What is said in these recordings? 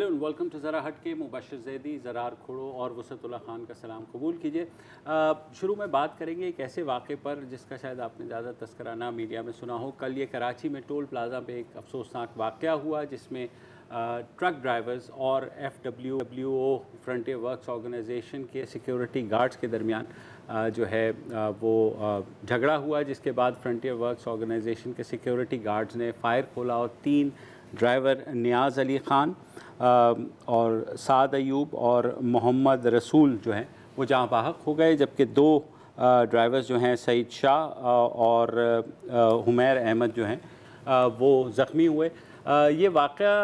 Hello and welcome to ज़रा हट के। मुबशर ज़ैदी, ज़रार खोड़ो और वसतुल्लाह खान का सलाम कबूल कीजिए। शुरू में बात करेंगे एक ऐसे वाक़े पर जिसका शायद आपने ज़्यादा तस्करा ना मीडिया में सुना हो। कल ये कराची में टोल प्लाज़ा पे एक अफसोसनाक वाक़या हुआ जिसमें ट्रक ड्राइवर्स और FWO फ्रंटियर वर्क्स ऑर्गेनाइजेशन के सिक्योरिटी गार्ड्स के दरमियान जो है वो झगड़ा हुआ, जिसके बाद फ्रंटियर वर्क्स ऑर्गेनाइजेशन के सिक्योरिटी गार्ड्स ने फायर खोला और 3 ड्राइवर नियाज़ अली ख़ान और साद अयूब और मोहम्मद रसूल जो हैं वो जहाँ बाहक हो गए, जबकि 2 ड्राइवर्स जो हैं सईद शाह और हुमैर अहमद जो हैं वो ज़ख्मी हुए। ये वाक़या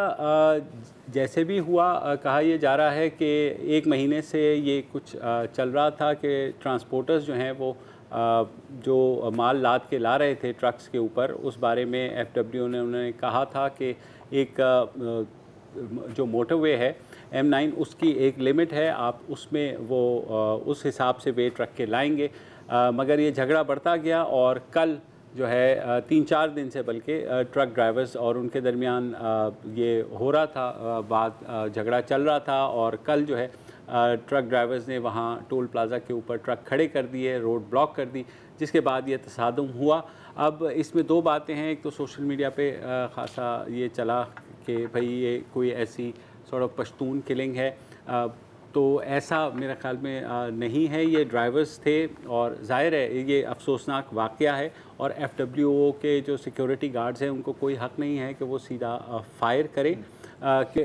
जैसे भी हुआ, कहा यह जा रहा है कि 1 महीने से ये कुछ चल रहा था कि ट्रांसपोर्टर्स जो हैं वो जो माल लाद के ला रहे थे ट्रक्स के ऊपर, उस बारे में FWO ने उन्होंने कहा था कि एक जो मोटरवे है M9 उसकी एक लिमिट है, आप उसमें वो उस हिसाब से वेट रख के लाएंगे। मगर ये झगड़ा बढ़ता गया और कल जो है 3-4 दिन से बल्कि ट्रक ड्राइवर्स और उनके दरमियान ये हो रहा था, बात झगड़ा चल रहा था और कल जो है ट्रक ड्राइवर्स ने वहाँ टोल प्लाज़ा के ऊपर ट्रक खड़े कर दिए, रोड ब्लॉक कर दी, जिसके बाद ये तसादुम हुआ। अब इसमें 2 बातें हैं। एक तो सोशल मीडिया पे ख़ासा ये चला कि भाई ये कोई ऐसी सॉर्ट ऑफ पश्तून किलिंग है, तो ऐसा मेरे ख़्याल में नहीं है। ये ड्राइवर्स थे और ज़ाहिर है ये अफसोसनाक वाक़या है और FWO के जो सिक्योरिटी गार्ड्स हैं उनको कोई हक़ नहीं है कि वो सीधा फायर करें। कि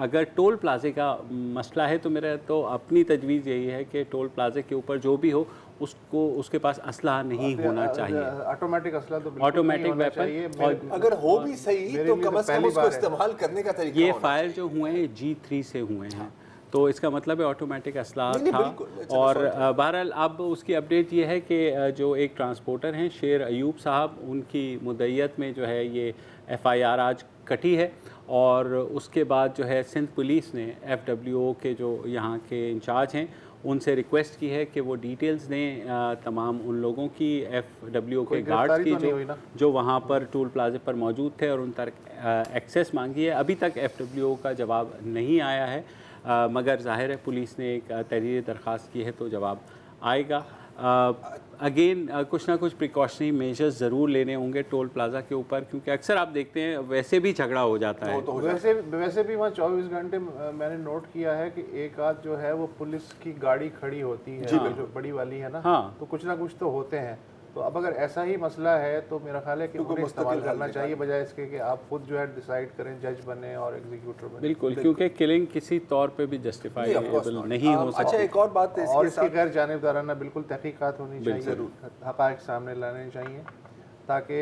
अगर टोल प्लाज़े का मसला है तो मेरा तो अपनी तजवीज़ यही है कि टोल प्लाज़े के ऊपर जो भी हो उसको उसके पास असलहा नहीं होना चाहिए, ऑटोमेटिक असला तो ऑटोमेटिक वेपन, और अगर हो भी सही तो कम से कम उसको इस्तेमाल करने का तरीका। ये फायर जो हुए हैं G3 से हुए हैं, तो इसका मतलब है ऑटोमेटिक असलाह था। और बहरहाल अब उसकी अपडेट ये है कि जो एक ट्रांसपोर्टर हैं शेर अयूब साहब, उनकी मुद्दइयत में जो है ये FIR आज कटी है और उसके बाद जो है सिंध पुलिस ने FWO के जो यहाँ के इंचार्ज हैं उनसे रिक्वेस्ट की है कि वो डिटेल्स दें तमाम उन लोगों की, FWO के गार्ड्स की जो वहाँ पर टोल प्लाज़े पर मौजूद थे, और उन तक एक्सेस मांगी है। अभी तक FWO का जवाब नहीं आया है, मगर ज़ाहिर है पुलिस ने एक तहरीर दरख्वास्त की है तो जवाब आएगा। अगेन कुछ ना कुछ प्रिकॉशनरी मेजर्स ज़रूर लेने होंगे टोल प्लाज़ा के ऊपर, क्योंकि अक्सर आप देखते हैं वैसे भी झगड़ा हो जाता है। तो वैसे भी वहाँ 24 घंटे मैंने नोट किया है कि एक आध जो है वो पुलिस की गाड़ी खड़ी होती है, जो बड़ी वाली है ना, तो कुछ ना कुछ तो होते हैं। तो अब अगर ऐसा ही मसला है तो मेरा ख्याल है कि उन्हें इस्तेमाल करना चाहिए बजाय इसके कि आप खुद जो है डिसाइड करें, जज बने और एग्जीक्यूटर बने। बिल्कुल, क्योंकि किलिंग किसी तौर पे भी जस्टिफाइबल नहीं हो सकती। अच्छा, एक और बात है और इसके गैर जानिबदाराना बिल्कुल तहकीकात होनी चाहिए, हक़ाइक़ सामने लाने चाहिए ताकि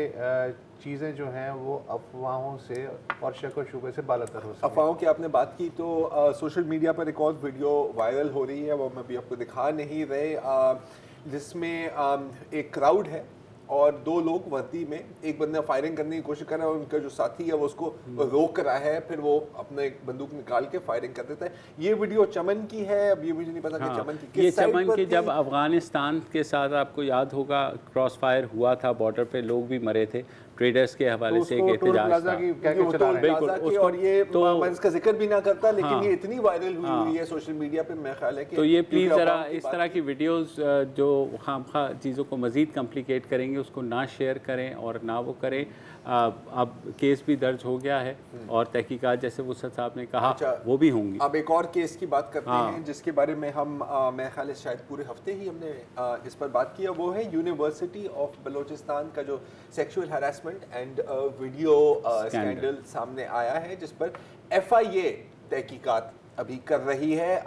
चीज़ें जो हैं वो अफवाहों से और शक व शुबे से बालातर हो सके। अफवाहों की आपने बात की तो सोशल मीडिया पर एक और वीडियो वायरल हो रही है, वो मैं भी आपको दिखा नहीं रहे, जिसमें एक क्राउड है और 2 लोग वर्दी में, एक बंदा फायरिंग करने की कोशिश कर रहा है और उनका जो साथी है वो उसको रोक रहा है, फिर वो अपने एक बंदूक निकाल के फायरिंग कर देता है। ये वीडियो चमन की है, अब ये मुझे नहीं पता कि चमन की ये चमन की जब अफगानिस्तान के साथ आपको याद होगा क्रॉस फायर हुआ था बॉर्डर पे, लोग भी मरे थे, ट्रेडर्स के हवाले से एक एहतजाज था। बिल्कुल, और ये तो मैं इसका जिक्र भी ना करता, लेकिन ये इतनी वायरल हुई है सोशल मीडिया पे, मेरा ख्याल है कि तो ये प्लीज़ ज़रा इस तरह की वीडियोस जो खामखा चीज़ों को मज़ीद कम्प्लिकेट करेंगे उसको ना शेयर करें और ना वो करें। अब केस भी दर्ज हो गया है और तहकीकात जैसे वुसत साहब ने कहा वो भी होंगी। अब एक और केस की बात करते हैं जिसके बारे में हम मेरे ख्याल है शायद पूरे हफ्ते ही हमने इस पर बात किया, वो है यूनिवर्सिटी ऑफ बलोचिस्तान का जो sexual harassment and video scandal सामने आया है, जिस पर FIA तहकीकात अभी कर रही है।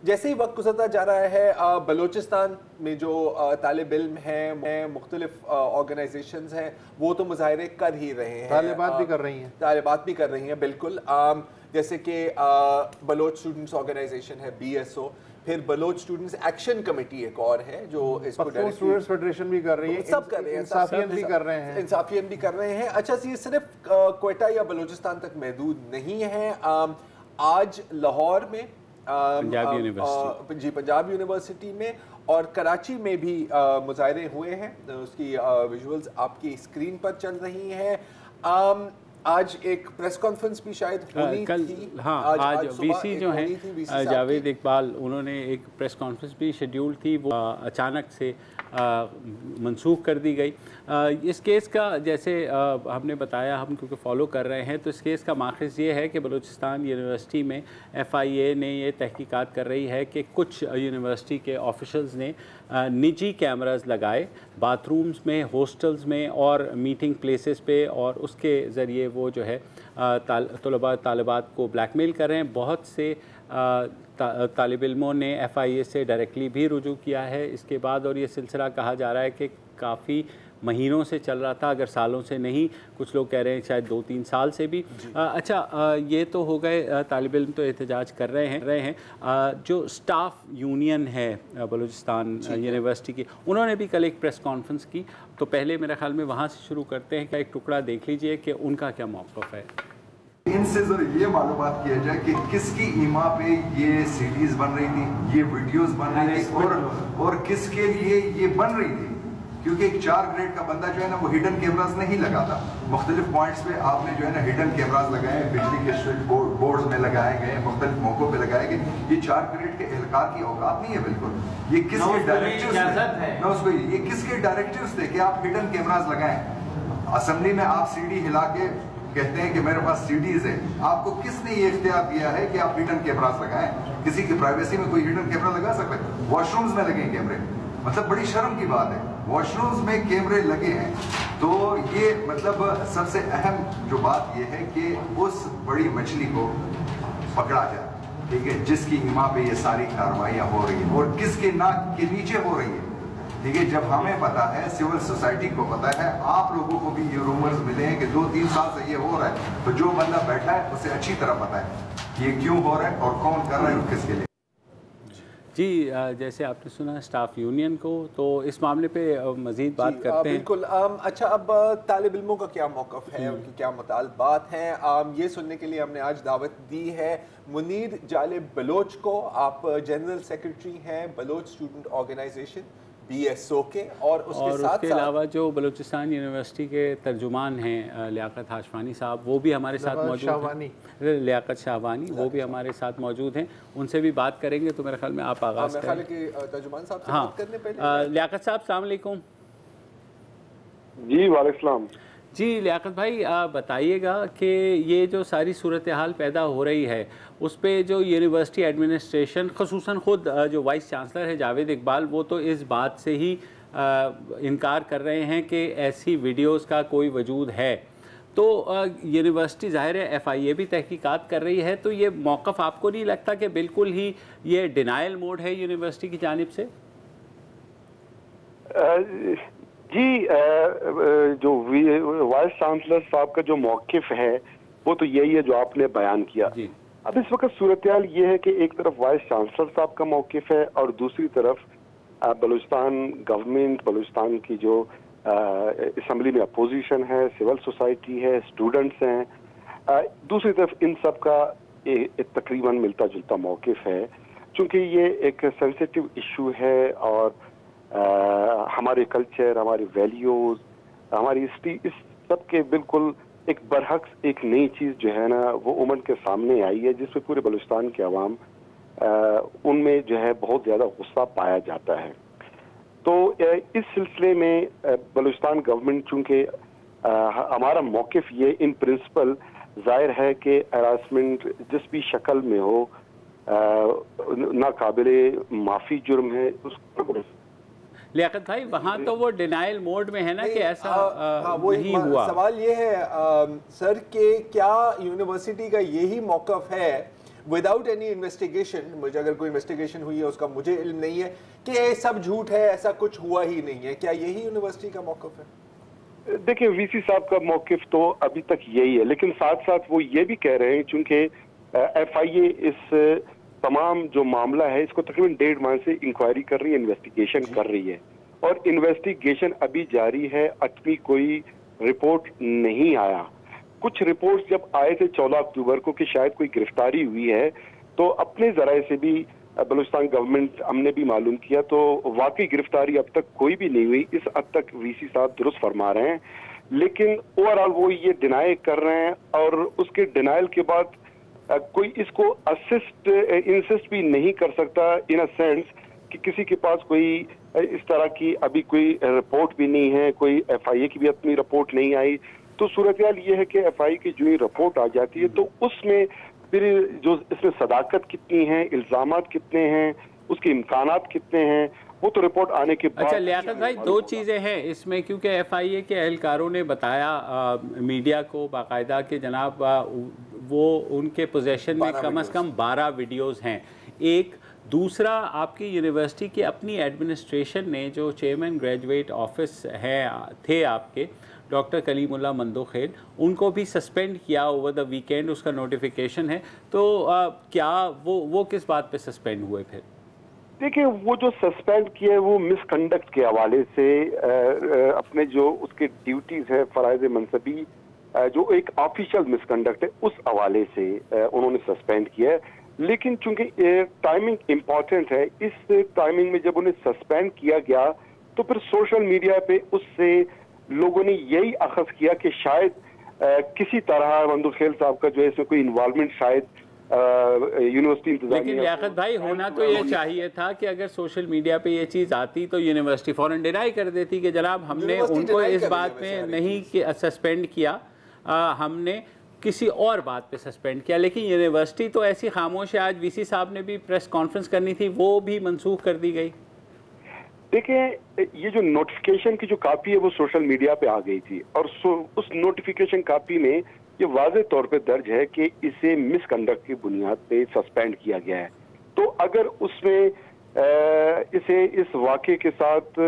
जैसे ही वक्त गुजरता जा रहा है, बलोचिस्तान में जो तालिब इल्म हैं, मुख्तलिफ ऑर्गेनाइजेशंस हैं, वो तो मुजाहरे कर ही रहे हैं, तालिबात भी कर रही हैं, बिल्कुल। जैसे कि बलोच स्टूडेंट्स ऑर्गेनाइजेशन है BSO, फिर बलोच स्टूडेंट्स एक्शन कमेटी एक और है जो इसको स्टूडेंट्स फेडरेशन भी कर रही है, सब कर रहे हैं, इंसाफियन भी कर रहे हैं। अच्छा, ये सिर्फ क्वेटा या बलूचिस्तान तक महदूद नहीं है। आज लाहौर में पंजाब यूनिवर्सिटी पंजाब यूनिवर्सिटी में और कराची में भी मुजाहरे हुए हैं, उसकी विजुअल्स आपकी स्क्रीन पर चल रही हैं। آج ایک پریس کانفرنس بھی شاید ہونی تھی. ہاں آج وی سی جو ہیں جاوید اقبال انہوں نے ایک پریس کانفرنس بھی شیڈیول تھی, وہ اچانک سے منسوخ کر دی گئی. اس کیس کا جیسے ہم نے بتایا, ہم کیونکہ فالو کر رہے ہیں, تو اس کیس کا ماخذ یہ ہے کہ بلوچستان یونیورسٹی میں FIA نے یہ تحقیقات کر رہی ہے کہ کچھ یونیورسٹی کے آفیشلز نے نجی کیمراز لگائے باتھ رومز میں, ہاسٹلز میں اور میٹنگ پلیسز پہ, اور اس کے ذریعے وہ جو ہے طلباء طالبات کو بلیک میل کر رہے ہیں. بہت سے طالب علموں نے FIA سے ڈائریکٹلی بھی رجوع کیا ہے اس کے بعد, اور یہ سلسلہ کہا جا رہا ہے کہ کافی مہینوں سے چل رہا تھا, اگر سالوں سے نہیں, کچھ لوگ کہہ رہے ہیں شاید 2-3 سال سے بھی. اچھا یہ تو ہو گئے, طالب علم تو احتجاج کر رہے ہیں. جو سٹاف یونین ہے بلوچستان یونیورسٹی کی, انہوں نے بھی کل ایک پریس کانفرنس کی, تو پہلے میرے خیال میں وہاں سے شروع کرتے ہیں کہ ایک ٹکڑا دیکھ لیجئے کہ ان کا کیا موقف ہے. ان سے ذرا یہ معلومات کیا جائے کہ کس کی ایما پہ یہ سیڈیز بن رہی تھی, یہ ویڈیوز بن رہی تھی, اور کس کے لیے یہ بن رہی تھی, کیونکہ ایک 4 گریڈ کا بندہ جو ہے نا وہ ہڈن کیمراز نہیں لگاتا. مختلف پوائنٹس پہ آپ نے جو ہے نا ہڈن کیمراز لگائے, بجلی کے سوئچ بورڈز میں لگائے گئے, مختلف موقعوں پہ لگائے گئے. یہ 4 گریڈ کے اہلکار کی اوقات نہیں ہے بالکل. یہ کس کے ڈائریکٹیوز تھے, یہ کس کے ڈائریکٹیوز تھے کہ آپ ہڈن کیمراز لگائیں. اسمبلی میں آپ سی ڈی ہلا کے کہتے ہیں کہ میرے پاس سیڈیز ہیں, آپ کو کس نے یہ اختیار دیا ہے کہ آپ ہڈن کیمراز لگائیں؟ کسی کی پرائیویسی میں کوئی ہڈن کیمرا لگا سکتا ہے؟ واش رومز میں لگے کیمرے, مطلب بڑی شرم کی بات ہے. واش رومز میں کیمرے لگے ہیں, تو یہ مطلب سب سے اہم جو بات یہ ہے کہ اس بڑی مچھلی کو پکڑا جائے, ٹھیک ہے, جس کی ایما پہ یہ ساری کارروائیاں ہو رہی ہیں اور کس کے ناک کے نیچے ہو رہی ہیں. ٹھیک ہے, جب ہمیں پتا ہے, سول سوسائٹی کو پتا ہے, آپ لوگوں کو بھی یہ رومرز ملے ہیں کہ 2-3 سال سے یہ ہو رہا ہے, تو جو بندہ بیٹھا ہے اسے اچھی طرح پتا ہے یہ کیوں ہو رہا ہے اور کون کر رہا ہے اور کس کے لیے. جی جیسے آپ نے سنا اسٹاف یونین کو, تو اس معاملے پہ مزید بات کرتے ہیں. بالکل. اچھا, اب طالب علموں کا کیا موقف ہے, ان کی کیا مطالبات ہیں, یہ سننے کے لیے ہم نے آج دعوت دی ہے منیر جالب بلوچ کو. آپ جنرل سیکرٹری ہیں بلوچ اسٹوڈنٹ آرگنائزیشن BSO کے, اور اس کے علاوہ جو بلوچستان یونیورسٹی کے ترجمان ہیں لیاقت ہاشمانی صاحب, وہ بھی ہمارے ساتھ موجود ہیں. لیاقت شاہوانی, وہ بھی ہمارے ساتھ موجود ہیں, ان سے بھی بات کریں گے. تو میرے خیال میں آپ آغاز کریں. میرے خیال ہے کہ ترجمان صاحب سے بات کرنے پہلے. لیاقت صاحب السلام علیکم. جی وعلیکم السلام. جی لیاقت بھائی بتائیے گا کہ یہ جو ساری صورتحال پیدا ہو رہی ہے, اس پہ جو یونیورسٹی ایڈمنسٹریشن, خصوصاً خود جو وائس چانسلر ہے جاوید اقبال, وہ تو اس بات سے ہی انکار کر رہے ہیں کہ ایسی ویڈیوز کا کوئی وجود ہے. تو یونیورسٹی ظاہر ہے FIA بھی تحقیقات کر رہی ہے, تو یہ موقف آپ کو نہیں لگتا کہ بالکل ہی یہ ڈینائل موڈ ہے یونیورسٹی کی جانب سے؟ جی جو وائس چانسلر صاحب کا جو موقف ہے وہ تو یہی ہے جو آپ نے بیان کیا. اب اس وقت صورتحال یہ ہے کہ ایک طرف وائس چانسلر صاحب کا موقف ہے, اور دوسری طرف بلوچستان گورنمنٹ, بلوچستان کی جو اسمبلی میں اپوزیشن ہے, سول سوسائٹی ہے, اسٹوڈنٹس ہیں, دوسری طرف ان سب کا تقریباً ملتا جلتا موقف ہے. چونکہ یہ ایک سینسیٹیو ایشو ہے, اور ہمارے کلچر, ہماری ویلیوز, ہماری ہسٹری, اس سب کے بالکل ایک برعکس ایک نئی چیز جو ہے نا وہ امن کے سامنے آئی ہے, جس پہ پورے بلوچستان کے عوام ان میں جو ہے بہت زیادہ غصہ پایا جاتا ہے. تو اس سلسلے میں بلوچستان گورنمنٹ, چونکہ ہمارا موقف یہ ان پرنسپل ظاہر ہے کہ ہراسمنٹ جس بھی شکل میں ہو ناقابل معافی جرم ہے. اس لیاقت بھائی وہاں تو وہ ڈینائل موڈ میں ہے نا کہ ایسا نہیں ہوا. سوال یہ ہے سر کہ کیا یونیورسٹی کا یہی موقف ہے وداؤٹ اینی انویسٹیگیشن, مجھے اگر کوئی انویسٹیگیشن ہوئی ہے اس کا مجھے علم نہیں ہے, کہ سب جھوٹ ہے, ایسا کچھ ہوا ہی نہیں ہے, کیا یہی یونیورسٹی کا موقف ہے؟ دیکھیں VC صاحب کا موقف تو ابھی تک یہی ہے, لیکن ساتھ ساتھ وہ یہ بھی کہہ رہے ہیں چونکہ FIA اس تمام جو معاملہ ہے اس کو تقریباً 1.5 ماہ سے انکوائری کر رہی ہے, انویسٹیگیشن کر رہی ہے, اور انویسٹیگیشن ابھی جاری ہے, اٹمی کوئی رپورٹ نہیں آیا. کچھ رپورٹس جب آئے تھے 14 اکتوبر کو کہ شاید کوئی گرفتاری ہوئی ہے, تو اپنے ذرائع سے بھی بلوچستان گورنمنٹ ہم نے بھی معلوم کیا, تو واقعی گرفتاری اب تک کوئی بھی نہیں ہوئی. اس حد تک VC صاحب درست فرما رہے ہیں लेकिन ओवरऑल वो ये डिनाई कर रहे हैं और उसके डिनाइल के बाद कोई इसको इंसिस्ट भी नहीं कर सकता इन अ सेंस कि किसी के पास कोई इस तरह की अभी कोई रिपोर्ट भी नहीं है, कोई FIA की भी अपनी रिपोर्ट नहीं आई। तो सूरत-ए-हाल ये है कि FIA की जो रिपोर्ट आ जाती है तो उसमें फिर जो इसमें सदाकत कितनी है, इल्जामात कितने हैं, उसके इम्कानात कितने हैं, वो तो रिपोर्ट आने के बाद। अच्छा लियाकत भाई, दो चीज़ें हैं इसमें, क्योंकि FIA के एहलकारों ने बताया मीडिया को बाकायदा कि जनाब वो उनके पोजेशन में कम से कम 12 वीडियोज़ हैं। एक दूसरा, आपकी यूनिवर्सिटी की अपनी एडमिनिस्ट्रेशन ने, जो चेयरमैन ग्रेजुएट ऑफिस थे आपके डॉक्टर कलीमुल्लाह मंदोखेल, उनको भी सस्पेंड किया ओवर द वीकेंड, उसका नोटिफिकेशन है। तो क्या वो किस बात पे सस्पेंड हुए फिर? देखिए, वो जो सस्पेंड किए वो मिसकंडक्ट के हवाले से अपने जो उसके ड्यूटीज है, फराइज मनसबी, जो एक ऑफिशियल मिसकंडक्ट है, उस हवाले से उन्होंने सस्पेंड किया है। लेकिन चूंकि टाइमिंग इम्पॉर्टेंट है, इस टाइमिंग में जब उन्हें सस्पेंड किया गया तो फिर सोशल मीडिया पे उससे लोगों ने यही अखज़ किया कि शायद किसी तरह मंदोखेल साहब का जो है इसमें कोई इन्वॉल्वमेंट शायद यूनिवर्सिटी इंतजामिया। लेकिन लियाकत भाई, होना तो ये चाहिए था कि अगर सोशल मीडिया पे ये चीज़ आती तो यूनिवर्सिटी फ़ौरन डिनाई कर देती कि जनाब हमने उनको इस बात में नहीं सस्पेंड किया, हमने किसी और बात पे सस्पेंड किया। लेकिन यूनिवर्सिटी तो ऐसी खामोश है, आज VC साहब ने भी प्रेस कॉन्फ्रेंस करनी थी, वो भी मनसूख कर दी गई। देखिए, ये जो नोटिफिकेशन की जो कापी है वो सोशल मीडिया पे आ गई थी और उस नोटिफिकेशन कापी में ये वाज़े तौर पे दर्ज है कि इसे मिसकंडक्ट की बुनियाद पे सस्पेंड किया गया है। तो अगर उसमें इसे इस वाक़े के साथ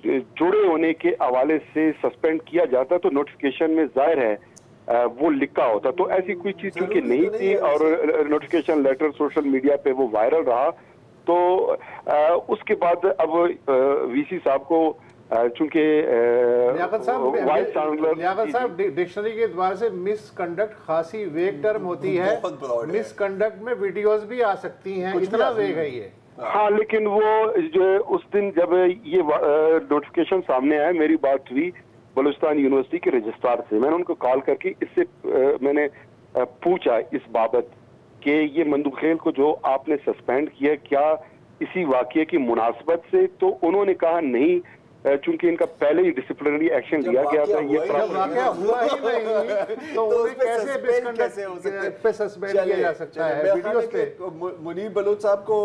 जुड़े होने के हवाले से सस्पेंड किया जाता तो नोटिफिकेशन में जाहिर है वो लिखा होता। तो ऐसी कोई चीज़ क्योंकि नहीं थी और नोटिफिकेशन लेटर सोशल मीडिया पे वो वायरल रहा, तो उसके बाद अब VC साहब को चूंकि लियाकत साहब डिक्शनरी के द्वारा से मिसकंडक्ट खासी वेग टर्म होती है, मिसकंडक्ट में वीडियोस भी आ सकती हैं, इतना वेग है ये। हाँ, लेकिन वो जो उस दिन जब ये नोटिफिकेशन सामने आया, मेरी बात हुई बलूचिस्तान यूनिवर्सिटी के रजिस्ट्रार से। मैंने उनको कॉल करके इससे मैंने पूछा इस बाबत कि ये मंदोखेल को जो आपने सस्पेंड किया क्या इसी वाक़ये की मुनासबत से, तो उन्होंने कहा नहीं, चूंकि इनका पहले ही डिसिप्लिनरी एक्शन लिया गया था। ये वाक़या हुआ ही नहीं तो उन्हें कैसे सस्पेंड किया जा सकता है? वीडियोस पे मुनीर बलोच साहब को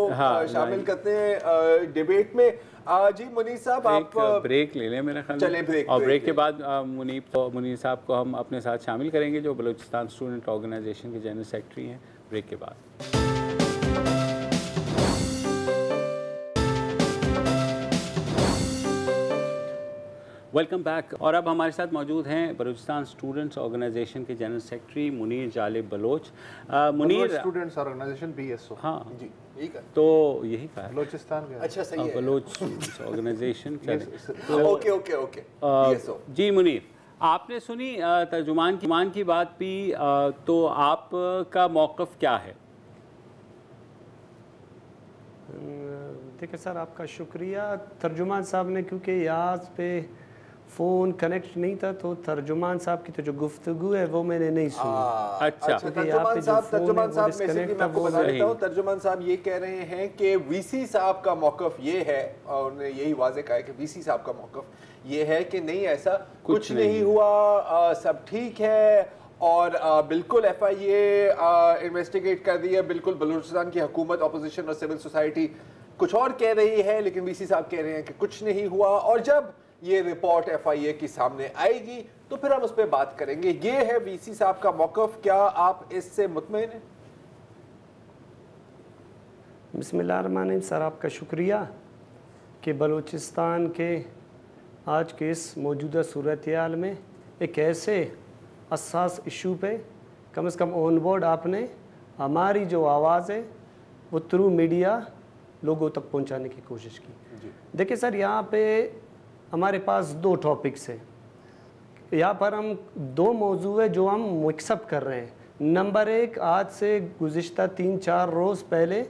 शामिल करते हैं डिबेट में। जी मुनीर साहब, आप ब्रेक ले लें मेरा ख्याल, चलें ब्रेक, और ब्रेक के बाद मुनीर साहब को हम अपने साथ शामिल करेंगे जो बलूचिस्तान स्टूडेंट ऑर्गेनाइजेशन के जनरल सेक्रेटरी हैं। ब्रेक के बाद वेलकम बैक। और अब हमारे साथ मौजूद हैं बलूचिस्तान स्टूडेंट्स ऑर्गेनाइजेशन के general secretary Munir Jalib Baloch. Munir students organisation BSO। हाँ जी, यही का तो यही कहा बलूचिस्तान का। अच्छा, सही है, बलोच ऑर्गेनाइजेशन। Okay BSO। जी मुनीर, आपने सुनी तर्जुमान की बात भी, तो आपका मौक़िफ़ क्या है? देखिए सर, आपका शुक्रिया। तर्जुमान साहब ने, क्योंकि यहाँ पे फ़ोन कनेक्ट नहीं था, तो तर्जुमान साहब की तो जो गुफ्तगू है वो मैंने नहीं सुनी। अच्छा, तर्जुमान साहब ये कह रहे हैं कि VC साहब का मौक़िफ़ ये है, और उन्होंने यही वाज़े कहा है कि VC साहब का मौक़िफ़ ये है कि नहीं, ऐसा कुछ नहीं हुआ, सब ठीक है, और बिल्कुल FIA इन्वेस्टिगेट कर रही है, बिल्कुल बलूचिस्तान की हुकूमत, अपोजिशन और सिविल सोसाइटी कुछ और कह रही है, लेकिन VC साहब कह रहे हैं कि कुछ नहीं हुआ, और जब ये रिपोर्ट FIA की सामने आएगी तो फिर हम उस पर बात करेंगे। ये है VC साहब का मौक़िफ़, क्या आप इससे मुतमईन हैं? बिस्मिल्लाहिर्रहमानिर्रहीम। सर, आपका शुक्रिया कि बलूचिस्तान के आज के इस मौजूदा सूरत-ए-हाल में एक ऐसे हसास इशू पे कम से कम ऑन बोर्ड आपने हमारी जो आवाज़ है वो थ्रू मीडिया लोगों तक पहुंचाने की कोशिश की। देखिए सर, यहाँ पे हमारे पास दो टॉपिक्स हैं। यहाँ पर हम दो मौजू है जो हम मिक्सअप कर रहे हैं। नंबर एक, आज से गुज़िश्ता 3-4 रोज़ पहले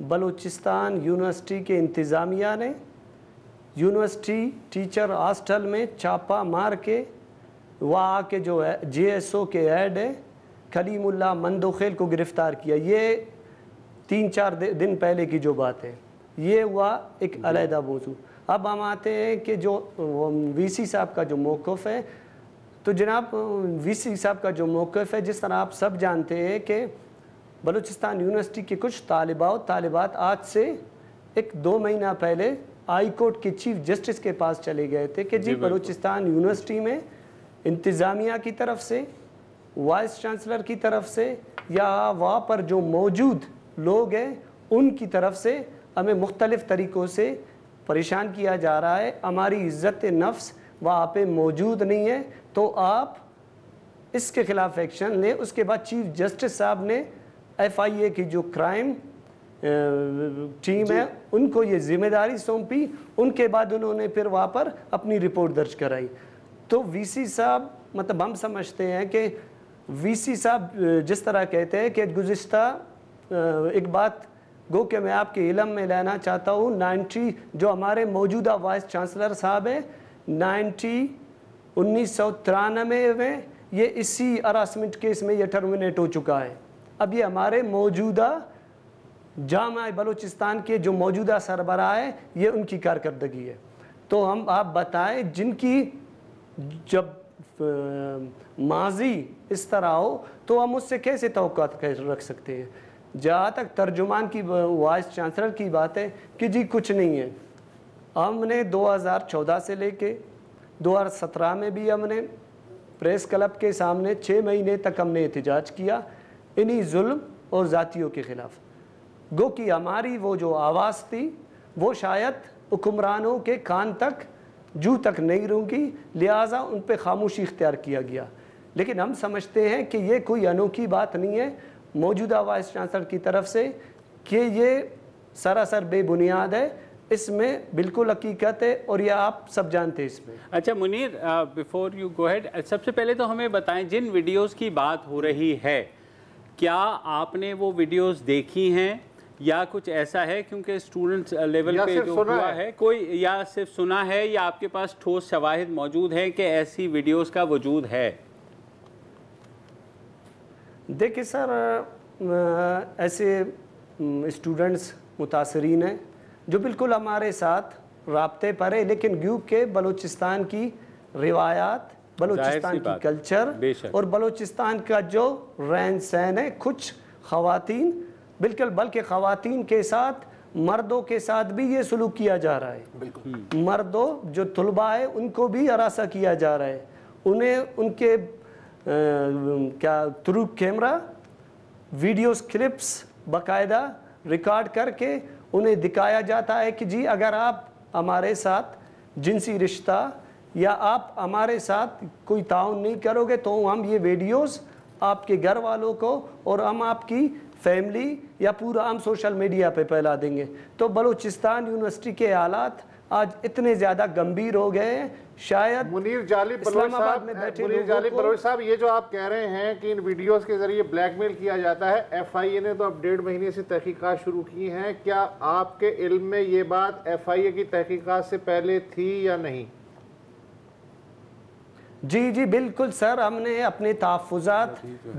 बलूचिस्तान यूनिवर्सिटी के इंतज़ामिया ने यूनिवर्सिटी टीचर हॉस्टल में छापा मार के وہاں کے جو ہے JSO کے ایڈ ہے کلیم اللہ مندوخیل کو گرفتار کیا. یہ 3-4 دن پہلے کی جو بات ہے, یہ ہوا ایک علیحدہ موضوع. اب ہم آتے ہیں کہ جو VC صاحب کا جو موقف ہے, تو جناب VC صاحب کا جو موقف ہے, جس طرح آپ سب جانتے ہیں کہ بلوچستان یونیورسٹی کے کچھ طالبات آج سے 1-2 مہینہ پہلے ہائی کورٹ کے چیف جسٹس کے پاس چلے گئے تھے کہ جی بلوچستان یونیورسٹی میں انتظامیہ کی طرف سے, وائس چانسلر کی طرف سے, یا وہاں پر جو موجود لوگ ہیں ان کی طرف سے ہمیں مختلف طریقوں سے پریشان کیا جا رہا ہے. ہماری عزت نفس وہاں پہ موجود نہیں ہے, تو آپ اس کے خلاف ایکشن لیں. اس کے بعد چیف جسٹس صاحب نے FIA کی جو کرائم ٹیم ہے ان کو یہ ذمہ داری سونپی. ان کے بعد انہوں نے پھر وہاں پر اپنی رپورٹ درج کرائی. تو VC صاحب مطلب ہم سمجھتے ہیں کہ VC صاحب جس طرح کہتے ہیں کہ گزشتہ ایک بات گو کہ میں آپ کے علم میں لینا چاہتا ہوں, 90 جو ہمارے موجودہ وائس چانسلر صاحب ہیں 1993 میں یہ اسی ہراسمنٹ کیس میں یہ ٹرمینیٹ ہو چکا ہے. اب یہ ہمارے موجودہ جامعہ بلوچستان کے جو موجودہ سربراہ ہے یہ ان کی کارکردگی ہے. تو ہم آپ بتائیں جن کی جب ماضی اس طرح ہو تو ہم اس سے کیسے توقعات رکھ سکتے ہیں. جہاں تک ترجمان کی وائس چانسلر کی بات ہے کہ جی کچھ نہیں ہے, ہم نے 2014 سے لے کے 2017 میں بھی ہم نے پریس کلب کے سامنے 6 مہینے تک ہم نے احتجاج کیا انہی ظلم اور ذاتیوں کے خلاف. گو کہ ہماری وہ جو آواز تھی وہ شاید حکمرانوں کے کان تک جو تک نہیں رونگی, لہٰذا ان پہ خاموشی اختیار کیا گیا. لیکن ہم سمجھتے ہیں کہ یہ کوئی انوکھی بات نہیں ہے موجودہ وائس چانسلر کی طرف سے کہ یہ سراسر بے بنیاد ہے. اس میں بالکل حقیقت ہے اور یہ آپ سب جانتے ہیں اس میں. اچھا Munir, before you go head, سب سے پہلے تو ہمیں بتائیں جن ویڈیوز کی بات ہو رہی ہے کیا آپ نے وہ ویڈیوز دیکھی ہیں یا کچھ ایسا ہے, کیونکہ اسٹوڈنٹس لیول پہ جو ہوا ہے کوئی, یا صرف سنا ہے یا آپ کے پاس ٹھوس شواہد موجود ہیں کہ ایسی ویڈیوز کا وجود ہے؟ دیکھیں سر, ایسے اسٹوڈنٹس متاثرین ہیں جو بالکل ہمارے ساتھ رابطے پر ہے, لیکن گیو کے بلوچستان کی روایات, بلوچستان کی کلچر اور بلوچستان کا جو رہن سہن ہے, کچھ خواتین بالکل بلکہ خواتین کے ساتھ مردوں کے ساتھ بھی یہ سلوک کیا جا رہا ہے. مردوں جو طلباء ہے ان کو بھی ہراساں کیا جا رہا ہے. انہیں ان کے کیا تھرو کیمرہ ویڈیوز کلپس باقاعدہ ریکارڈ کر کے انہیں دکھایا جاتا ہے کہ جی اگر آپ ہمارے ساتھ جنسی رشتہ یا آپ ہمارے ساتھ کوئی تعاون نہیں کرو گے تو ہم یہ ویڈیوز آپ کے گھر والوں کو اور ہم آپ کی فیملی یا پورا ہم سوشل میڈیا پہ پھیلا دیں گے. تو بلوچستان یونیورسٹی کے حالات آج اتنے زیادہ گمبھیر ہو گئے ہیں. شاید منیر جالی بلوچ صاحب یہ جو آپ کہہ رہے ہیں کہ ان ویڈیوز کے ذریعے بلیک میل کیا جاتا ہے, FIA نے تو اب 1.5 مہینے سے تحقیقات شروع کی ہیں, کیا آپ کے علم میں یہ بات FIA کی تحقیقات سے پہلے تھی یا نہیں؟ جی بالکل سر, ہم نے اپنے تحفظات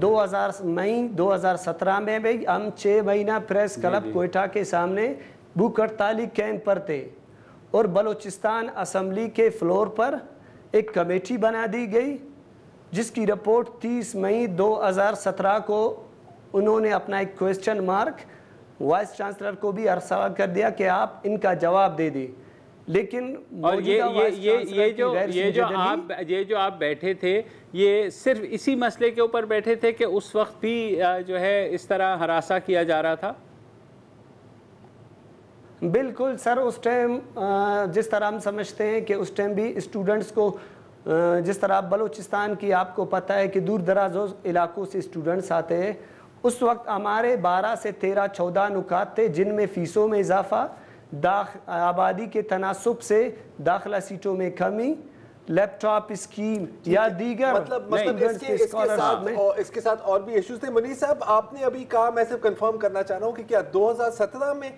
2017 میں بھی ہم 6 مہینہ پریس کلب کوئٹہ کے سامنے بھوک ہڑتالی کیمپ پر تھے اور بلوچستان اسمبلی کے فلور پر ایک کمیٹی بنا دی گئی جس کی رپورٹ 30 مئی 2017 کو انہوں نے اپنا ایک کویسچن مارک وائس چانسلر کو بھی ارسال کر دیا کہ آپ ان کا جواب دے دیں. لیکن یہ جو آپ بیٹھے تھے یہ صرف اسی مسئلے کے اوپر بیٹھے تھے کہ اس وقت بھی جو ہے اس طرح ہراساں کیا جا رہا تھا؟ بالکل سر, اس ٹائم جس طرح ہم سمجھتے ہیں کہ اس ٹائم بھی اسٹوڈنٹس کو جس طرح بلوچستان کی آپ کو پتہ ہے کہ دور دراز علاقوں سے اسٹوڈنٹس آتے ہیں, اس وقت ہمارے 12 سے 13-14 نکات تھے جن میں فیسوں میں اضافہ, آبادی کے تناسب سے داخلہ سیٹوں میں کمی, لیپ ٹاپ اسکیم یا دیگر مطلب اس کے ساتھ اور بھی ایشوز تھے. منیر صاحب آپ نے ابھی کہا, میں صرف کنفرم کرنا چاہ رہا ہوں کہ کیا 2017 میں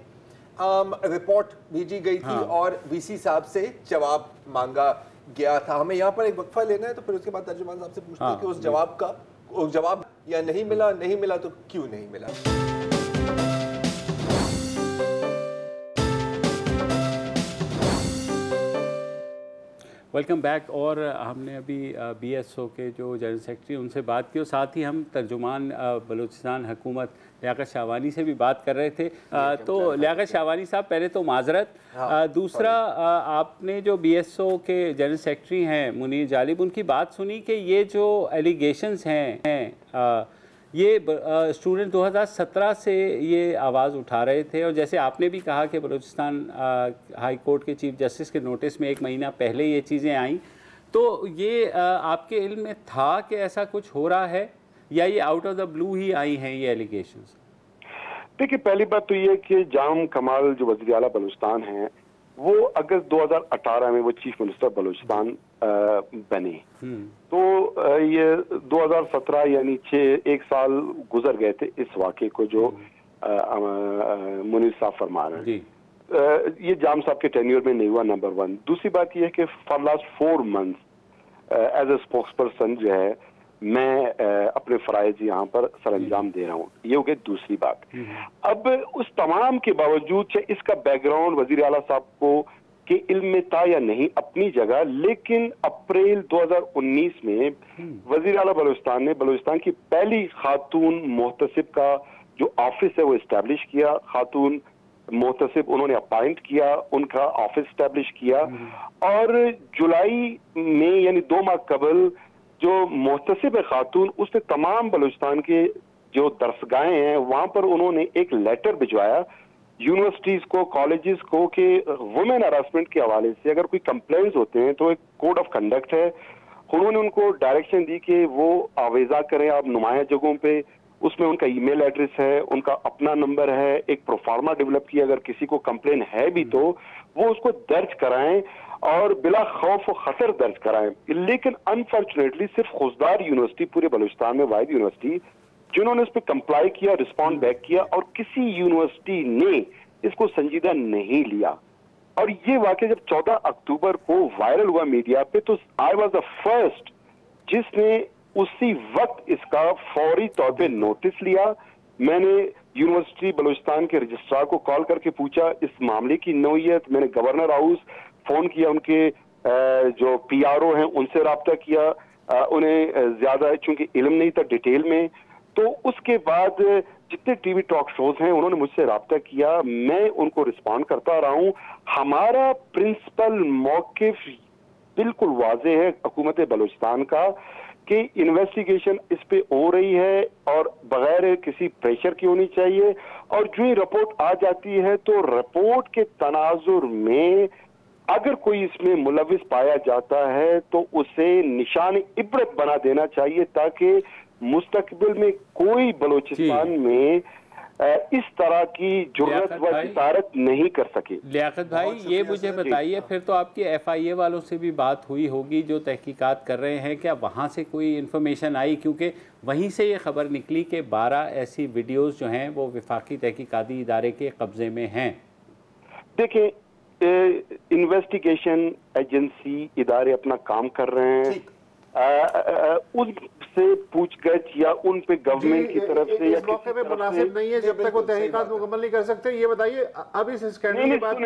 رپورٹ بھیجی گئی تھی اور VC صاحب سے جواب مانگا गया था। हमें यहाँ पर एक वक्फा लेना है, तो फिर उसके बाद तर्जुमान साहब से पूछते हैं कि उस जवाब का जवाब या नहीं मिला तो क्यों नहीं मिला। Welcome back. और हमने अभी BSO के जो जनरल सेक्रेटरी उनसे बात की और साथ ही हम तर्जुमान बलूचिस्तान हुकूमत लियाकत शाहवानी से भी बात कर रहे थे। तो लियाकत शाहवानी साहब, पहले तो माजरत, दूसरा आपने जो BSO के जनरल सेक्रेटरी हैं मुनीर जालिब, उनकी बात सुनी कि ये जो एलिगेशंस हैं ये स्टूडेंट 2017 से ये आवाज़ उठा रहे थे, और जैसे आपने भी कहा कि बलूचिस्तान हाई कोर्ट के चीफ जस्टिस के नोटिस में 1 महीना पहले ये चीज़ें आईं, तो ये आपके इल्म में था कि ऐसा कुछ हो रहा है, या ये आउट ऑफ द ब्लू ही आई हैं ये एलिगेशंस? देखिए, पहली बात तो ये कि जाम कमाल जो वज़ीर आला बलूचिस्तान हैं, वो अगस्त 2018 में वो चीफ मिनिस्टर बलूचिस्तान बने। तो ये 2017 यानी 1 साल गुजर गए थे इस वाक़े को जो मुनीर साहब फरमा रहे हैं। ये जाम साहब के टेन्योर में नहीं हुआ, नंबर 1। दूसरी बात ये है कि for last 4 months as a spokesperson जो है मैं अपने फराइज यहाँ पर सर अंजाम दे रहा हूँ। ये हो गई दूसरी बात। अब उस तमाम के बावजूद चाहे इसका बैकग्राउंड वजीर आला साहब को के इल्म में था या नहीं अपनी जगह, लेकिन अप्रैल 2019 में वजीर आला बलूचिस्तान ने बलूचिस्तान की पहली खातून मोहतसिब का जो ऑफिस है वो इस्टेब्लिश किया। खातून मोहतसिब उन्होंने अपॉइंट किया, उनका ऑफिस इस्टेब्लिश किया, और जुलाई में यानी 2 माह कबल जो मोहतसिब खातून उसने तमाम बलूचिस्तान के जो दरसगाहें हैं वहां पर उन्होंने एक लेटर भिजवाया यूनिवर्सिटीज को, कॉलेजेस को कि वुमेन हरासमेंट के हवाले से अगर कोई कंप्लेंट्स होते हैं तो एक कोड ऑफ कंडक्ट है। उन्होंने उनको डायरेक्शन दी कि वो आवेजा करें आप नुमाया जगहों पे, उसमें उनका ईमेल एड्रेस है, उनका अपना नंबर है, एक प्रोफार्मा डेवलप किया, अगर किसी को कंप्लेन है भी तो वो उसको दर्ज कराएं और बिला खौफ व खतर दर्ज कराएं। लेकिन अनफॉर्चुनेटली सिर्फ खुशदार यूनिवर्सिटी पूरे बलूचिस्तान में वाहिद यूनिवर्सिटी जिन्होंने इस पर कंप्लाई किया, रिस्पॉन्ड बैक किया, और किसी यूनिवर्सिटी ने इसको संजीदा नहीं लिया। और ये वाकया जब 14 अक्टूबर को वायरल हुआ मीडिया पे, तो आई वॉज द फर्स्ट जिसने उसी वक्त इसका फौरी तौर पे नोटिस लिया। मैंने यूनिवर्सिटी बलूचिस्तान के रजिस्ट्रार को कॉल करके पूछा इस मामले की नौयत। मैंने गवर्नर हाउस फोन किया, उनके जो PRO हैं उनसे राब्ता किया, उन्हें ज्यादा चूंकि इल्म नहीं था डिटेल में। तो उसके बाद जितने टीवी टॉक शोज हैं उन्होंने मुझसे राब्ता किया, मैं उनको रिस्पॉन्ड करता रहा हूं। हमारा प्रिंसिपल मौकिफ बिल्कुल वाज़ेह है हुकूमत बलूचिस्तान का कि इन्वेस्टिगेशन इस पे हो रही है और बगैर किसी प्रेशर की होनी चाहिए, और जो ही रिपोर्ट आ जाती है तो रिपोर्ट के तनाजुर में अगर कोई इसमें मुलविस पाया जाता है तो उसे निशान इबरत बना देना चाहिए ताकि मुस्तकबिल में कोई बलूचिस्तान में इस तरह की जुर्रत व जिसारत नहीं कर सके। लियाकत भाई, ये मुझे बताइए, फिर तो आपकी FIA वालों से भी बात हुई होगी जो तहकीकात कर रहे हैं, क्या वहाँ से कोई इन्फॉर्मेशन आई? क्योंकि वहीं से ये खबर निकली कि 12 ऐसी वीडियोस जो हैं वो वफाकी तहकीकाती इदारे के कब्जे में हैं। देखिए, इन्वेस्टिगेशन एजेंसी इदारे अपना काम कर रहे हैं, उनसे पूछगछ या उन पे गवर्नमेंट की तरफ से या मौके पे मुनासिब नहीं है जब तक वो तहकीकात मुकम्मल नहीं कर सकते। ये बताइए, अब इस स्कैंडल के बाद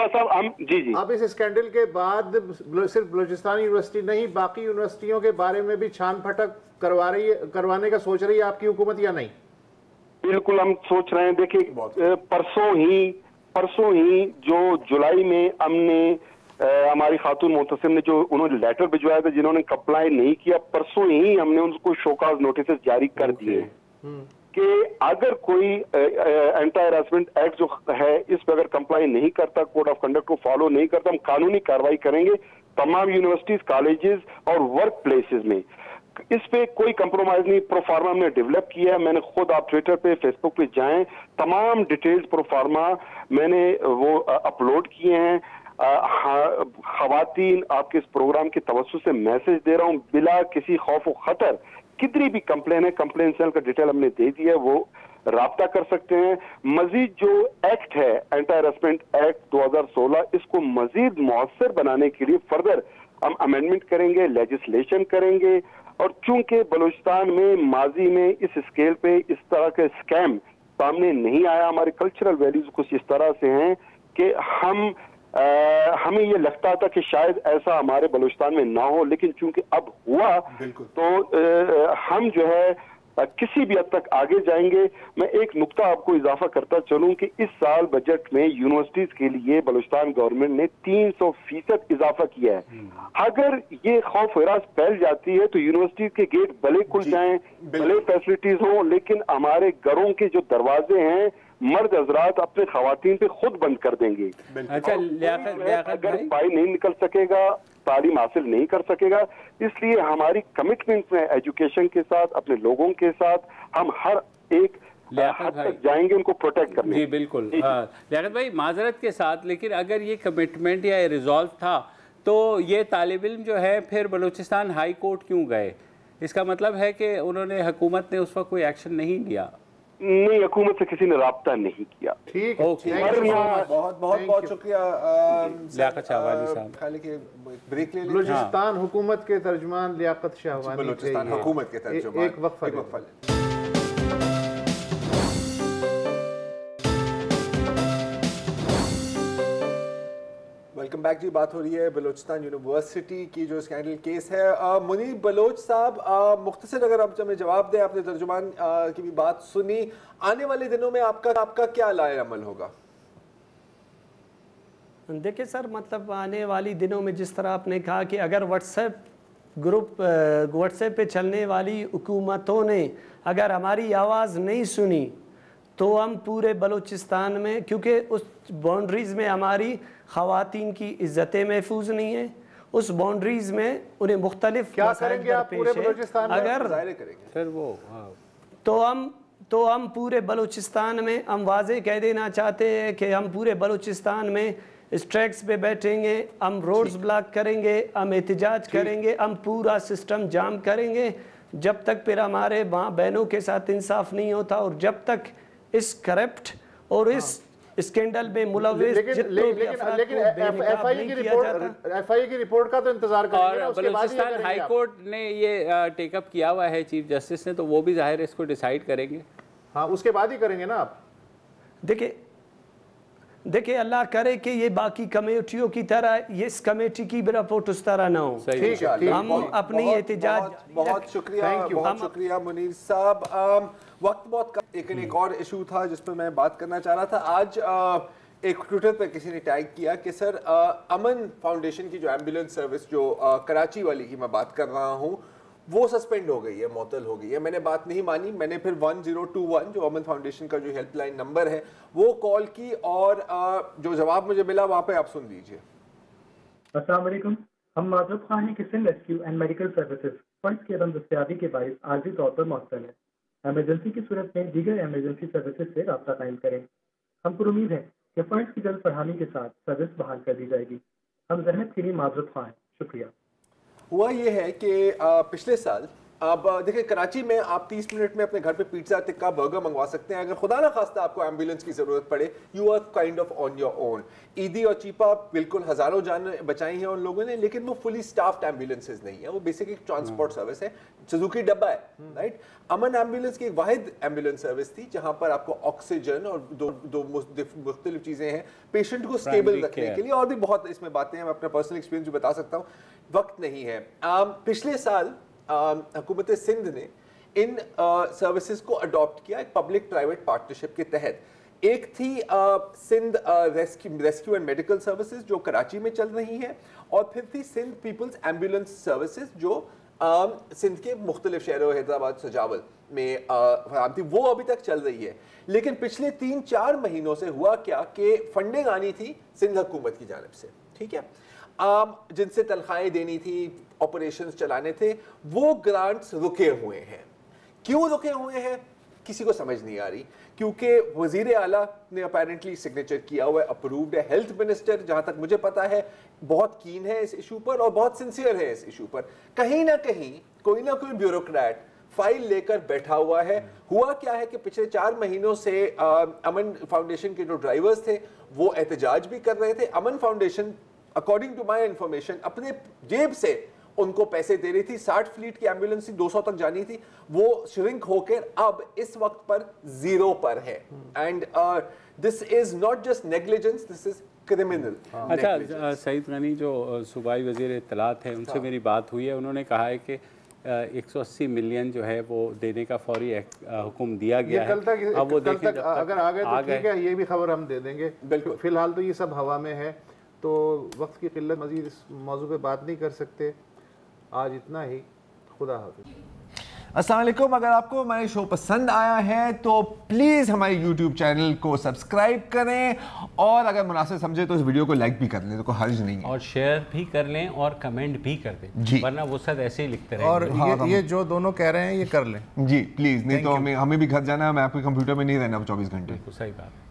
साहब हम जी अब इस स्कैंडल के बाद सिर्फ बलूचिस्तान यूनिवर्सिटी नहीं बाकी यूनिवर्सिटियों के बारे में भी छान फटक करवाने का सोच रही है आपकी हुकूमत या नहीं? बिल्कुल हम सोच रहे हैं। देखिए, परसों ही जो जुलाई में हमने हमारी खातून मोहतसिब ने जो उन्होंने लेटर भिजवाया था जिन्होंने कंप्लाई नहीं किया, परसों ही हमने उनको शोकाज नोटिस जारी कर दिए कि अगर कोई एंटी हैरेसमेंट एक्ट जो है इस पर अगर कंप्लाई नहीं करता, कोड ऑफ कंडक्ट को फॉलो नहीं करता, हम कानूनी कार्रवाई करेंगे तमाम यूनिवर्सिटीज, कॉलेजेस और वर्क प्लेसेस में। इस पे कोई कंप्रोमाइज नहीं। प्रोफार्मा हमने डेवलप किया है, मैंने खुद, आप ट्विटर पे, फेसबुक पे जाएं, तमाम डिटेल्स प्रोफार्मा मैंने वो अपलोड किए हैं। खवातीन, आपके इस प्रोग्राम के तवज्जुह से मैसेज दे रहा हूं, बिला किसी खौफ व खतर कितनी भी कंप्लेन है, कंप्लेन सेल का डिटेल हमने दे दिया है, वो राब्ता कर सकते हैं। मजीद जो एक्ट है एंटी हैरेसमेंट एक्ट 2016, इसको मजीद मौसर बनाने के लिए फर्दर ہم امینڈمنٹ کریں گے, لیجسلیشن کریں گے. اور چونکہ بلوچستان میں ماضی میں اس اسکیل پہ اس طرح کے اسکیم سامنے نہیں آیا, ہمارے کلچرل ویلیوز کچھ اس طرح سے ہیں کہ ہمیں یہ لگتا تھا کہ شاید ایسا ہمارے بلوچستان میں نہ ہو, لیکن چونکہ اب ہوا تو ہم جو ہے کسی بھی حد تک آگے جائیں گے. میں ایک نقطہ آپ کو اضافہ کرتا چلوں کہ اس سال بجٹ میں یونیورسٹیز کے لیے بلوچستان گورنمنٹ نے 300% اضافہ کیا ہے. اگر یہ خوف ہراس پھیل جاتی ہے تو یونیورسٹیز کے گیٹ بھلے کھل جائیں, بھلے فیسلٹیز ہوں, لیکن ہمارے گھروں کے جو دروازے ہیں مرد حضرات اپنے خواتین پہ خود بند کر دیں گے. اگر پائی نہیں نکل سکے گا, تعلیم حاصل نہیں کر سکے گا. اس لیے ہماری کمٹمنٹ میں ایجوکیشن کے ساتھ, اپنے لوگوں کے ساتھ ہم ہر ایک حد تک جائیں گے ان کو پروٹیکٹ کرنے. جی بالکل لیاقت بھائی, معذرت کے ساتھ, لیکن اگر یہ کمٹمنٹ یا ریزالو تھا تو یہ طالب علم جو ہے پھر بلوچستان ہائی کورٹ کیوں گئے؟ اس کا مطلب ہے کہ انہوں نے, حکومت نے اس وقت کوئی ایکشن نہیں لیا؟ نہیں, حکومت سے کسی نے رابطہ نہیں کیا. ٹھیک, بہت بہت بہت شکریہ لیاقت شاہوانی صاحب. بلوچستان حکومت کے ترجمان لیاقت شاہوانی, بلوچستان حکومت کے ترجمان. ایک وقفہ. ویلکم بیک جی. بات ہو رہی ہے بلوچستان یونیورسٹی کی جو اسکینڈل کیس ہے. منیر بلوچ صاحب, مختصر اگر آپ ہمیں جواب دیں, آپ نے ترجمان کی بھی بات سنی, آنے والے دنوں میں آپ کا کیا لائحہ عمل ہوگا؟ دیکھیں سر, مطلب آنے والی دنوں میں جس طرح آپ نے کہا کہ اگر واٹس ایپ پہ چلنے والی حکومتوں نے اگر ہماری آواز نہیں سنی تو ہم پورے بلوچستان میں, کیونکہ اس باؤنڈریز میں ہماری خواتین کی عزتیں محفوظ نہیں ہیں, اس باؤنڈریز میں انہیں مختلف کیا کریں گے آپ پورے بلوچستان میں؟ اگر پھر وہ تو ہم پورے بلوچستان میں ہم واضح کہہ دینا چاہتے ہیں کہ ہم پورے بلوچستان میں اسٹریکس پہ بیٹھیں گے, ہم روڈز بلاک کریں گے, ہم احتجاج کریں گے, ہم پورا سسٹم جام کریں گے جب تک پھر ہمارے ماں بہنوں کے ساتھ انصاف نہیں ہوتا, اور جب تک اس کرپٹ اور اس اسکینڈل میں ملوث لیکن ایف آئی کی رپورٹ کا تو انتظار کریں گے. اور بلوچستان ہائی کورٹ نے یہ ٹیک اپ کیا ہوا ہے چیف جسٹس نے, تو وہ بھی ظاہر اس کو ڈیسائیڈ کریں گے. ہاں, اس کے بعد ہی کریں گے نا آپ. دیکھیں اللہ کرے کہ یہ باقی کمیٹیوں کی طرح اس کمیٹی کی بھی رپورٹ اس طرح نہ ہو. ہم اپنی احتجاج. بہت شکریہ منیر صاحب. وقت بہت ایک اور ایشو تھا جس پہ میں بات کرنا چاہ رہا تھا. آج ایک ٹویٹر پہ کسی نے ٹیگ کیا کہ سر امن فاؤنڈیشن کی جو ایمبولینس سروس جو کراچی والی کی میں بات کر رہا ہوں وہ سسپینڈ ہو گئی ہے, معطل ہو گئی ہے. میں نے بات نہیں مانی, میں نے پھر 1021 جو امن فاؤنڈیشن کا جو ہیلپ لائن نمبر ہے وہ کال کی, اور جو جواب مجھے ملا وہاں پہ آپ سن لیجئے. السلام علیکم, ہم معذرت خواہ ہیں کہ Sindh rescue and medical services funds کی عدم دستیابی کے باعث عارضی طور پر معطل ہے. ایمرجنسی کی صورت میں دیگر ایمرجنسی سروسز سے رابطہ قائم کریں. ہم پر امید ہے کہ فنڈز کی جلد فراہمی کے ساتھ سروس بحال کر دی جائے گی. ہم زحمت کے لیے معذرت خواہ ہیں. شکریہ. ہوا یہ ہے کہ پچھلے سال اب دیکھیں کراچی میں آپ 30 منٹ میں اپنے گھر پہ پیزا ٹکا برگر منگوا سکتے ہیں. اگر خدا نہ خواستہ آپ کو ایمبولینس کی ضرورت پڑے, you are kind of on your own. Edhi اور چیپا بالکل ہزاروں جانیں بچائی ہیں ان لوگوں نے, لیکن وہ فلی اسٹافڈ ایمبولینسز نہیں ہیں, وہ بیسک ایک ٹرانسپورٹ سروس ہے, سزوکی ڈبا ہے, رائٹ. امن ایمبولینس کی ایک واحد ایمبولینس سروس تھی جہاں پر آپ کو آکسیجن اور دو مختلف چیزیں ہیں پیشنٹ کو اسٹیبل رکھنے کے لیے, اور بھی بہت اس میں باتیں ہیں, میں اپنا پرسنل ایکسپیرینس بھی بتا سکتا ہوں, وقت نہیں ہے. پچھلے سال حکومت سندھ نے ان سروسز کو اڈاپٹ کیا ایک پبلک پرائیویٹ پارٹنرشپ کے تحت. ایک تھی Sindh rescue and medical services جو کراچی میں چل رہی ہے, اور پھر تھی سندھ پیپلز ایمبولینس سروسز جو سندھ کے مختلف شہروں حیدرآباد سجاول میں فراہم تھی. وہ ابھی تک چل رہی ہے, لیکن پچھلے 3-4 مہینوں سے ہوا کیا کہ فنڈنگ آنی تھی سندھ حکومت کی جانب سے, ٹھیک ہے, جن سے تنخواہیں دینی تھی, آپریشنز چلانے تھے, وہ گرانٹس رکے ہوئے ہیں. کیوں رکے ہوئے ہیں کسی کو سمجھ نہیں آ رہی, کیونکہ وزیر اعلیٰ نے اپیرنٹلی سگنیچر کیا ہوا ہے, اپرووڈ ہے. ہیلتھ منسٹر جہاں تک مجھے پتا ہے بہت کین ہے اس ایشو پر اور بہت سنسیئر ہے اس ایشو پر. کہیں نہ کہیں کوئی نہ کوئی بیوروکریٹ فائل لے کر بیٹھا ہوا ہے. ہوا کیا ہے کہ پچھلے 4 مہینوں سے امن فاؤنڈیشن کے جو ڈرائیورز تھے وہ احتجاج بھی کر رہے تھے. Aman foundation according to my information अपने जेब से उनको पैसे दे रही थी। 60 फ्लीट की एम्बुलेंस 200 तक जानी थी, वो श्रिंक होकर अब इस वक्त पर 0 पर है। And this is not just negligence, this is criminal. अच्छा, सईद गनी जो सूबाई वज़ीर इत्तलात हैं, उनसे मेरी बात हुई है, उन्होंने कहा है कि 180 मिलियन जो है वो देने का फौरी हुक्म दिया गया है। अब वो देखें अगर आ गए तो ठीक है, ये भी खबर हम दे देंगे। फिलहाल तो ये सब हवा में है, तो वक्त की किल्लत, मजीद इस मौजू पे बात नहीं कर सकते। आज इतना ही, खुदा हाफिज़। अस्सलाम वालेकुम। अगर आपको हमारे शो पसंद आया है तो प्लीज़ हमारे YouTube चैनल को सब्सक्राइब करें, और अगर मुनासिब समझे तो इस वीडियो को लाइक भी कर लें, तो कोई हर्ज नहीं है, और शेयर भी कर लें और कमेंट भी कर दें, वरना वो सब ऐसे ही लिखते रहेंगे। और ये जो दोनों कह रहे हैं ये कर लें जी प्लीज़, नहीं तो हमें भी घर जाना है, मैं आपके कंप्यूटर में नहीं रहना 24 घंटे। सही बात।